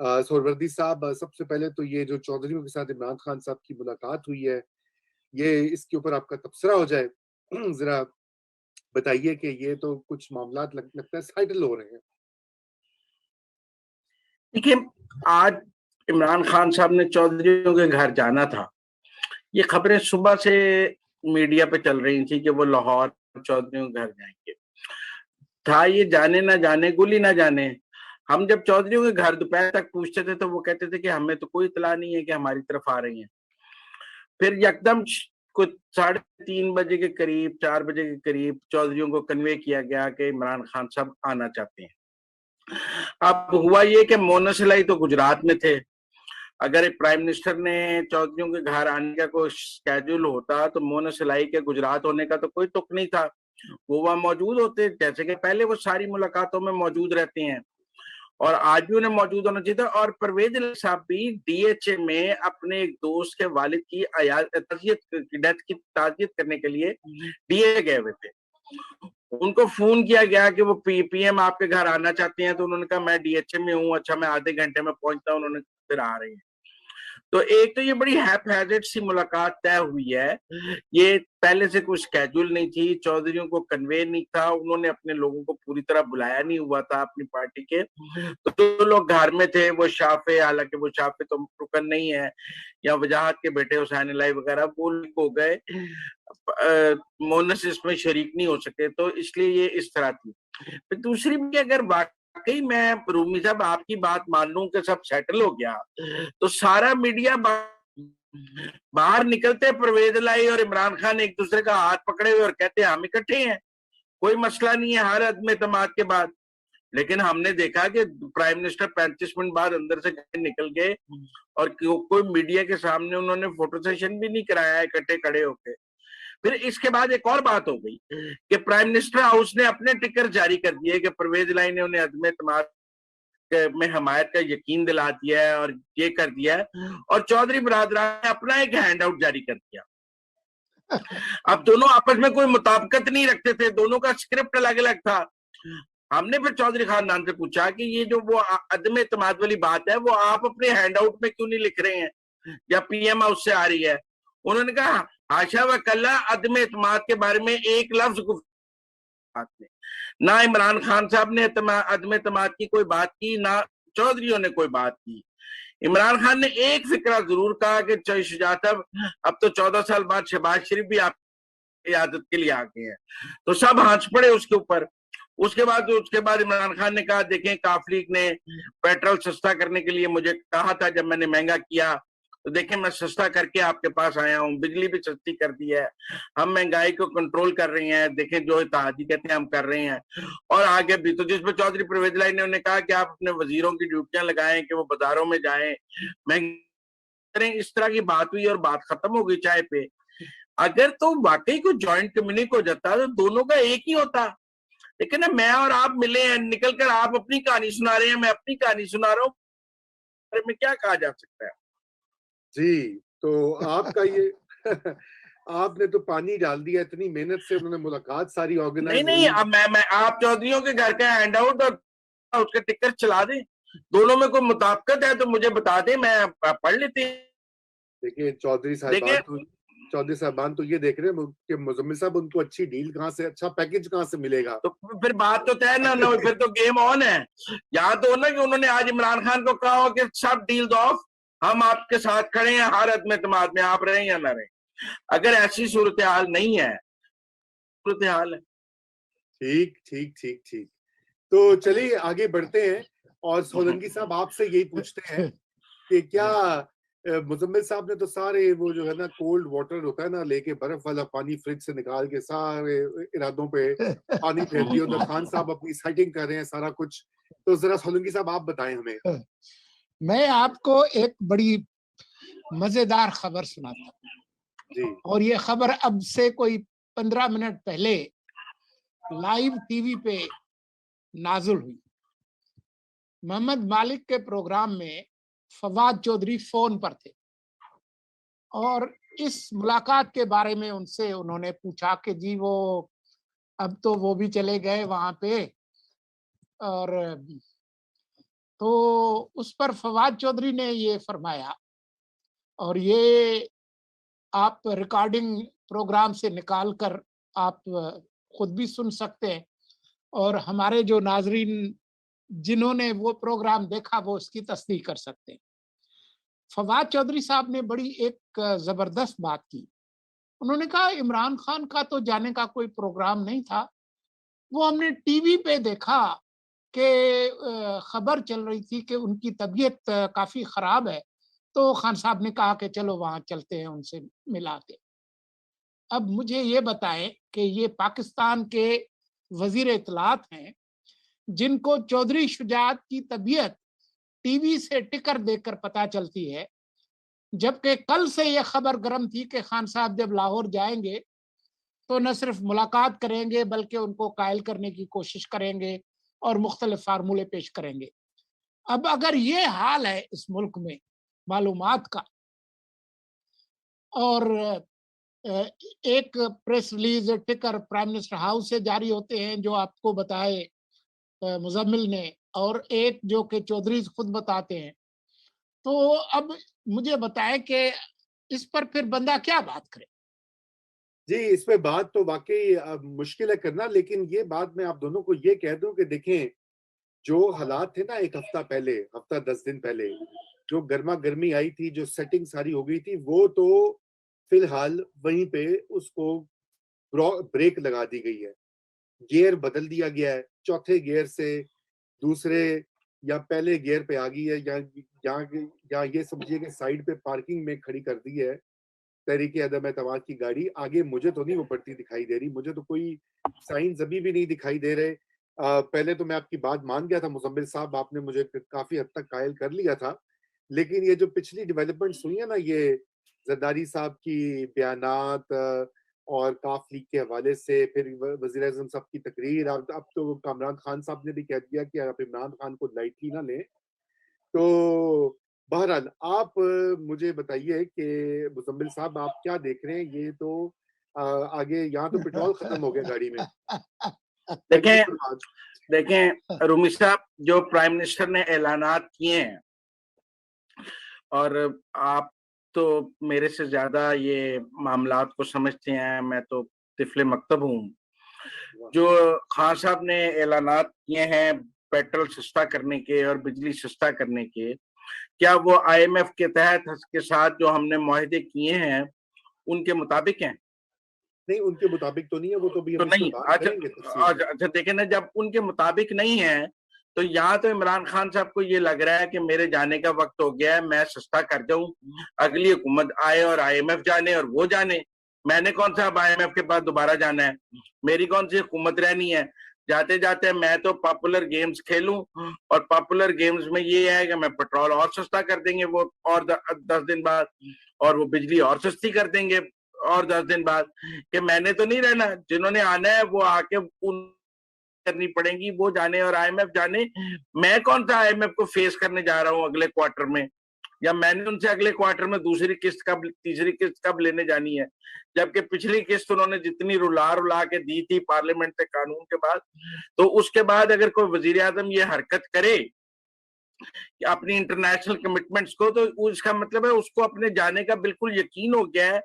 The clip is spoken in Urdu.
سہروردی صاحب، سب سے پہلے تو یہ جو چودھریوں کے ساتھ عمران خان صاحب کی ملاقات ہوئی ہے، یہ اس کے اوپر آپ کا تبصرہ ہو جائے، ذرا بتائیے کہ یہ تو کچھ معاملات لگتا ہے سائڈل ہو رہے ہیں۔ دیکھیے، آج عمران خان صاحب نے چودھریوں کے گھر جانا تھا، یہ خبریں صبح سے میڈیا پہ چل رہی تھی کہ وہ لاہور چودھریوں کے گھر جائیں گے، تھا یہ جانے نہ جانے گلی نہ جانے۔ ہم جب چودھریوں کے گھر دوپہر تک پوچھتے تھے تو وہ کہتے تھے کہ ہمیں تو کوئی اطلاع نہیں ہے کہ ہماری طرف آ رہی ہیں۔ پھر یکدم کچھ 3:30 بجے کے قریب 4 بجے کے قریب چودھریوں کو کنوے کیا گیا کہ عمران خان صاحب آنا چاہتے ہیں۔ اب ہوا یہ کہ مونس الائی تو گجرات میں تھے، اگر پرائم منسٹر نے چودھریوں کے گھر آنے کا کوئی اسکیڈول ہوتا تو مونس الائی کے گجرات ہونے کا تو کوئی تک نہیں تھا، وہ وہاں موجود ہوتے، جیسے کہ پہلے وہ ساری ملاقاتوں میں موجود رہتے ہیں اور آج بھی انہیں موجود ہونا چاہیے تھا۔ اور پرویز الہی صاحب بھی ڈی ایچ اے میں اپنے ایک دوست کے والد کی ڈیتھ کی تعزیت کرنے کے لیے ڈی اے گئے ہوئے تھے۔ ان کو فون کیا گیا کہ وہ پی ایم آپ کے گھر آنا چاہتے ہیں، تو انہوں نے کہا میں ڈی ایچ اے میں ہوں، اچھا میں آدھے گھنٹے میں پہنچتا ہوں، انہوں نے پھر آ رہے ہیں۔ تو ایک تو یہ بڑی ہیپ ہیزڈ سی ملاقات طے ہوئی ہے، یہ پہلے سے کوئی اسکیڈول نہیں تھی، چودھریوں کو کنوے نہیں تھا، انہوں نے اپنے لوگوں کو پوری طرح بلایا نہیں ہوا تھا اپنی پارٹی کے، تو جو لوگ گھر میں تھے وہ شافع، حالانکہ وہ شافع تو رکن نہیں ہے، یا وجاہت کے بیٹے حسین الہی وغیرہ وہ ہو گئے، مونس اس میں شریک نہیں ہو سکے، تو اس لیے یہ اس طرح تھی۔ دوسری بھی اگر واقعی میں رومی صاحب آپ کی بات مان لوں کہ سب سیٹل ہو گیا تو سارا میڈیا باہر نکلتے پرویز الہی اور عمران خان ایک دوسرے کا ہاتھ پکڑے ہوئے اور کہتے ہیں ہم اکٹھے ہیں، کوئی مسئلہ نہیں ہے ہر عدم اعتماد کے بعد۔ لیکن ہم نے دیکھا کہ پرائم منسٹر 35 منٹ بعد اندر سے نکل گئے اور کوئی میڈیا کے سامنے انہوں نے فوٹو سیشن بھی نہیں کرایا اکٹھے کھڑے ہو کے۔ پھر اس کے بعد ایک اور بات ہو گئی کہ پرائم منسٹر ہاؤس نے اپنے ٹکر جاری کر دیے کہ پرویز الہی نے انہیں عدم اعتماد میں حمایت کا یقین دلا دیا ہے اور یہ کر دیا ہے، اور چودھری برادران نے اپنا ایک ہینڈ آؤٹ جاری کر دیا۔ اب دونوں آپس میں کوئی مطابقت نہیں رکھتے تھے، دونوں کا اسکرپٹ الگ الگ تھا۔ ہم نے پھر چودھری خاندان سے پوچھا کہ یہ جو وہ عدم اعتماد والی بات ہے وہ آپ اپنے ہینڈ آؤٹ میں کیوں نہیں لکھ رہے ہیں یا پی ایم ہاؤس سے آ رہی ہے؟ انہوں نے کہا حاشا و کلا عدم اعتماد کے بارے میں ایک لفظ نہ عمران خان صاحب نے عدم اعتماد کی کوئی بات کی، نہ چودھریوں نے کوئی بات کی۔ عمران خان نے ایک فکرہ ضرور کہا کہ شجاعت اب تو 14 سال بعد شہباز شریف بھی آپ قیادت کے لیے آ گئے ہیں، تو سب ہنس پڑے اس کے اوپر۔ اس کے بعد عمران خان نے کہا دیکھیں کاف لیگ نے پیٹرول سستا کرنے کے لیے مجھے کہا تھا، جب میں نے مہنگا کیا تو دیکھیں میں سستا کر کے آپ کے پاس آیا ہوں، بجلی بھی سستی کر دی ہے، ہم مہنگائی کو کنٹرول کر رہے ہیں، دیکھیں جو اتحادی کہتے ہیں ہم کر رہے ہیں۔ اور آگے بھی تو جس میں چودھری پرویز الہی نے انہیں کہا کہ آپ اپنے وزیروں کی ڈیوٹیاں لگائیں کہ وہ بازاروں میں جائیں کریں، اس طرح کی بات ہوئی اور بات ختم ہو گئی چائے پہ۔ اگر تو واقعی کوئی جوائنٹ کمیونک ہو جاتا تو دونوں کا ایک ہی ہوتا، لیکن میں اور آپ ملے ہیں، نکل کر آپ اپنی کہانی سنا رہے ہیں، میں اپنی کہانی سنا رہا ہوں، میں کیا کہا جا سکتا ہے؟ جی تو آپ کا یہ آپ نے تو پانی ڈال دیا، اتنی محنت سے انہوں نے ملاقات ساری آرگنائز نہیں اب میں آپ چودھریوں کے گھر کا ہینڈ آؤٹ اور اس کے ٹکر چلا دیں، دونوں میں کوئی مطابقت ہے تو مجھے بتا دیں، میں پڑھ لیتے ہیں۔ دیکھیں چودھری صاحبان تو یہ دیکھ رہے ہیں کہ مزمل صاحب ان کو اچھی ڈیل کہاں سے، اچھا پیکج کہاں سے ملے گا، تو پھر بات تو طے نہ ہو، پھر تو گیم آن ہے۔ یہاں تو نا کہ انہوں نے آج عمران خان کو کہا ہو کہ سب ڈیلز آف، ہم آپ کے ساتھ کھڑے ہیں ہر عدم اعتماد میں، آپ رہیں یا نہ رہیں۔ اگر ایسی صورتحال نہیں ہے، صورتحال ہے۔ ٹھیک تو چلیے آگے بڑھتے ہیں، اور سولنگی صاحب آپ سے یہی پوچھتے ہیں کہ کیا مزمل صاحب نے تو سارے وہ جو ہے نا کولڈ واٹر ہوتا ہے نا، لے کے برف والا پانی فریج سے نکال کے سارے ارادوں پہ پانی پھیر دیا، ادھر خان صاحب اپنی سائٹنگ کر رہے ہیں سارا کچھ، تو ذرا سولنگی صاحب آپ بتائیں ہمیں۔ میں آپ کو ایک بڑی مزیدار خبر سناتا ہوں جی، اور یہ خبر اب سے کوئی 15 منٹ پہلے لائیو ٹی وی پہ نازل ہوئی۔ محمد مالک کے پروگرام میں فواد چودھری فون پر تھے اور اس ملاقات کے بارے میں ان سے انہوں نے پوچھا کہ جی وہ اب تو وہ بھی چلے گئے وہاں پہ، اور تو اس پر فواد چودھری نے یہ فرمایا، اور یہ آپ ریکارڈنگ پروگرام سے نکال کر آپ خود بھی سن سکتے ہیں، اور ہمارے جو ناظرین جنہوں نے وہ پروگرام دیکھا وہ اس کی تصدیق کر سکتے ہیں۔ فواد چودھری صاحب نے بڑی ایک زبردست بات کی، انہوں نے کہا عمران خان کا تو جانے کا کوئی پروگرام نہیں تھا، وہ ہم نے ٹی وی پہ دیکھا کہ خبر چل رہی تھی کہ ان کی طبیعت کافی خراب ہے، تو خان صاحب نے کہا کہ چلو وہاں چلتے ہیں ان سے ملا کے۔ اب مجھے یہ بتائیں کہ یہ پاکستان کے وزیر اطلاعات ہیں جن کو چودھری شجاعت کی طبیعت ٹی وی سے ٹکر دیکھ کر پتہ چلتی ہے، جبکہ کل سے یہ خبر گرم تھی کہ خان صاحب جب لاہور جائیں گے تو نہ صرف ملاقات کریں گے بلکہ ان کو قائل کرنے کی کوشش کریں گے اور مختلف فارمولے پیش کریں گے۔ اب اگر یہ حال ہے اس ملک میں معلومات کا، اور ایک پریس ریلیز ٹکر پرائم منسٹر ہاؤس سے جاری ہوتے ہیں جو آپ کو بتائے مزمل نے، اور ایک جو کہ چودھری خود بتاتے ہیں، تو اب مجھے بتائیں کہ اس پر پھر بندہ کیا بات کرے؟ جی اس پہ بات تو واقعی مشکل ہے کرنا، لیکن یہ بات میں آپ دونوں کو یہ کہہ دوں کہ دیکھیں جو حالات تھے نا ایک ہفتہ پہلے، ہفتہ 10 دن پہلے جو گرما گرمی آئی تھی، جو سیٹنگ ساری ہو گئی تھی، وہ تو فی الحال وہیں پہ اس کو بریک لگا دی گئی ہے، گیئر بدل دیا گیا ہے، چوتھے گیئر سے دوسرے یا پہلے گیئر پہ آ گئی ہے، یا یہ سمجھیے کہ سائیڈ پہ پارکنگ میں کھڑی کر دی ہے تحریک عدم اعتماد کی گاڑی۔ آگے مجھے تو نہیں وہ پڑتی دکھائی دے رہی، مجھے تو کوئی سائنز ابھی بھی نہیں دکھائی دے رہے۔ پہلے تو میں آپ کی بات مان گیا تھا مزمل صاحب، آپ نے مجھے کافی حد تک قائل کر لیا تھا، لیکن یہ جو پچھلی ڈیولپمنٹس ہوئی ہیں نا، یہ زرداری صاحب کی بیانات اور کاف لیگ کے حوالے سے، پھر وزیر اعظم صاحب کی تقریر، اب تو کامران خان صاحب نے بھی کہہ دیا کہ آپ عمران خان کو لائٹلی نہ لیں۔ تو بہرحال آپ مجھے بتائیے کہ مزمل صاحب آپ کیا دیکھ رہے ہیں؟ یہ تو آگے یہاں تو پیٹرول ختم ہو گیا گاڑی میں۔ دیکھیں رومی صاحب، جو پرائم منسٹر نے اعلانات کیے ہیں، اور آپ تو میرے سے زیادہ یہ معاملات کو سمجھتے ہیں، میں تو طفل مکتب ہوں، جو خان صاحب نے اعلانات کیے ہیں پیٹرول سستا کرنے کے اور بجلی سستا کرنے کے، کیا وہ آئی ایم ایف کے تحت کے ساتھ جو ہم نے معاہدے کیے ہیں ان کے مطابق ہیں؟ نہیں، ان کے مطابق تو نہیں ہے، وہ تو بھی ہم اس پہ بات کریں گے۔ اچھا دیکھیں نا، جب ان کے مطابق نہیں ہے تو یہاں تو عمران خان صاحب کو یہ لگ رہا ہے کہ میرے جانے کا وقت ہو گیا ہے، میں سستا کر جاؤں، اگلی حکومت آئے اور آئی ایم ایف جانے اور وہ جانے، میں نے کون سا اب آئی ایم ایف کے پاس دوبارہ جانا ہے، میری کون سی حکومت رہنی ہے۔ جاتے جاتے میں تو پاپولر گیمز کھیلوں، اور پاپولر گیمز میں یہ ہے کہ میں پیٹرول اور سستا کر دیں گے وہ اور 10 دن بعد، اور وہ بجلی اور سستی کر دیں گے اور 10 دن بعد، کہ میں نے تو نہیں رہنا، جنہوں نے آنا ہے وہ آ کے کرنی پڑیں گی، وہ جانے اور آئی ایم ایف جانے۔ میں کون سا آئی ایم ایف کو فیس کرنے جا رہا ہوں اگلے کوارٹر میں، یا میں نے ان سے اگلے کوارٹر میں دوسری قسط کب، تیسری قسط کب لینے جانی ہے، جبکہ پچھلی قسط انہوں نے جتنی رلا کے دی تھی پارلیمنٹ سے قانون کے بعد، تو اس کے بعد اگر کوئی وزیر اعظم یہ حرکت کرے اپنی انٹرنیشنل کمٹمنٹس کو، تو اس کا مطلب ہے اس کو اپنے جانے کا بالکل یقین ہو گیا ہے